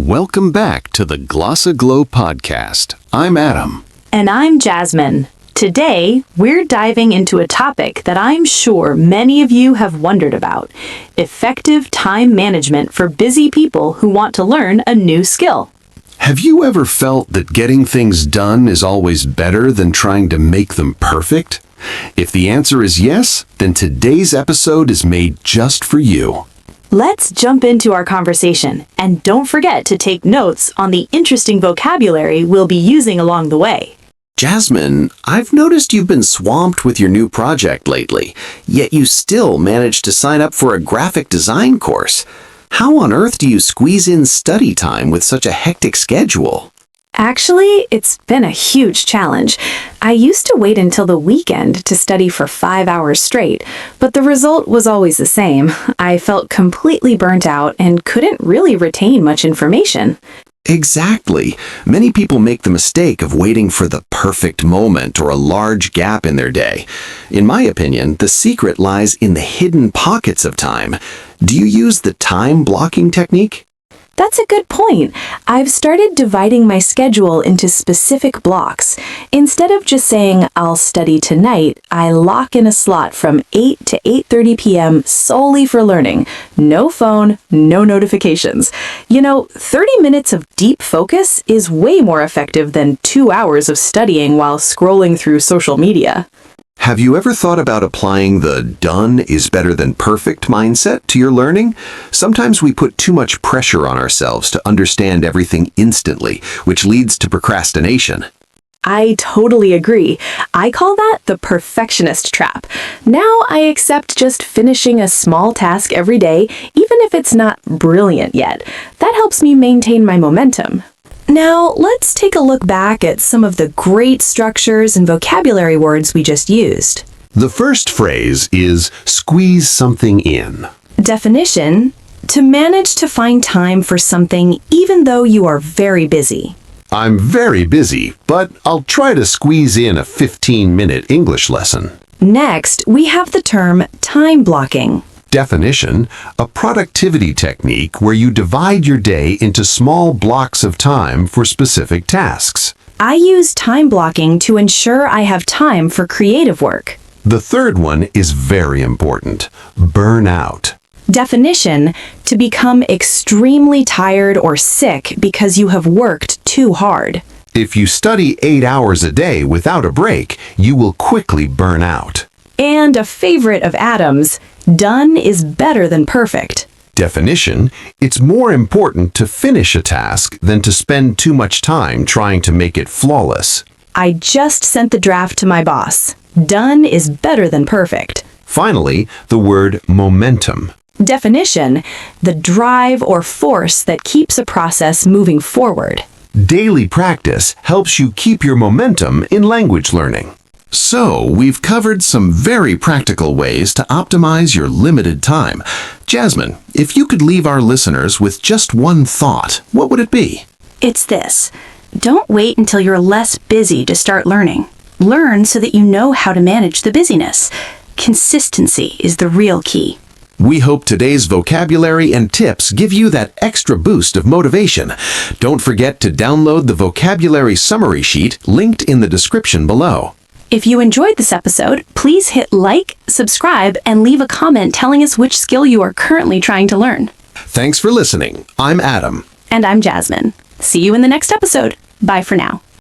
Welcome back to the GLOSSOGLOW Podcast. I'm Adam. And I'm Jasmine. Today, we're diving into a topic that I'm sure many of you have wondered about: effective time management for busy people who want to learn a new skill. Have you ever felt that getting things done is always better than trying to make them perfect? If the answer is yes, then today's episode is made just for you. Let's jump into our conversation, and don't forget to take notes on the interesting vocabulary we'll be using along the way. Jasmine, I've noticed you've been swamped with your new project lately, yet you still managed to sign up for a graphic design course. How on earth do you squeeze in study time with such a hectic schedule? Actually, it's been a huge challenge. I used to wait until the weekend to study for 5 hours straight, but the result was always the same. I felt completely burnt out and couldn't really retain much information. Exactly. Many people make the mistake of waiting for the perfect moment or a large gap in their day. In my opinion, the secret lies in the hidden pockets of time. Do you use the time blocking technique? That's a good point. I've started dividing my schedule into specific blocks. Instead of just saying, I'll study tonight, I lock in a slot from 8 to 8:30 p.m. solely for learning. No phone, no notifications. 30 minutes of deep focus is way more effective than 2 hours of studying while scrolling through social media. Have you ever thought about applying the done is better than perfect mindset to your learning? Sometimes we put too much pressure on ourselves to understand everything instantly, which leads to procrastination. I totally agree. I call that the perfectionist trap. Now I accept just finishing a small task every day, even if it's not brilliant yet. That helps me maintain my momentum. Now, let's take a look back at some of the great structures and vocabulary words we just used. The first phrase is squeeze something in. Definition: to manage to find time for something even though you are very busy. I'm very busy, but I'll try to squeeze in a 15-minute English lesson. Next, we have the term time blocking. Definition: a productivity technique where you divide your day into small blocks of time for specific tasks. I use time blocking to ensure I have time for creative work. The third one is very important: burnout. Definition: to become extremely tired or sick because you have worked too hard. If you study 8 hours a day without a break, you will quickly burn out. And a favorite of Adam's, done is better than perfect. Definition: it's more important to finish a task than to spend too much time trying to make it flawless. I just sent the draft to my boss. Done is better than perfect. Finally, the word momentum. Definition: the drive or force that keeps a process moving forward. Daily practice helps you keep your momentum in language learning. So, we've covered some very practical ways to optimize your limited time. Jasmine, if you could leave our listeners with just one thought, what would it be? It's this: don't wait until you're less busy to start learning. Learn so that you know how to manage the busyness. Consistency is the real key. We hope today's vocabulary and tips give you that extra boost of motivation. Don't forget to download the vocabulary summary sheet linked in the description below. If you enjoyed this episode, please hit like, subscribe, and leave a comment telling us which skill you are currently trying to learn. Thanks for listening. I'm Adam. And I'm Jasmine. See you in the next episode. Bye for now.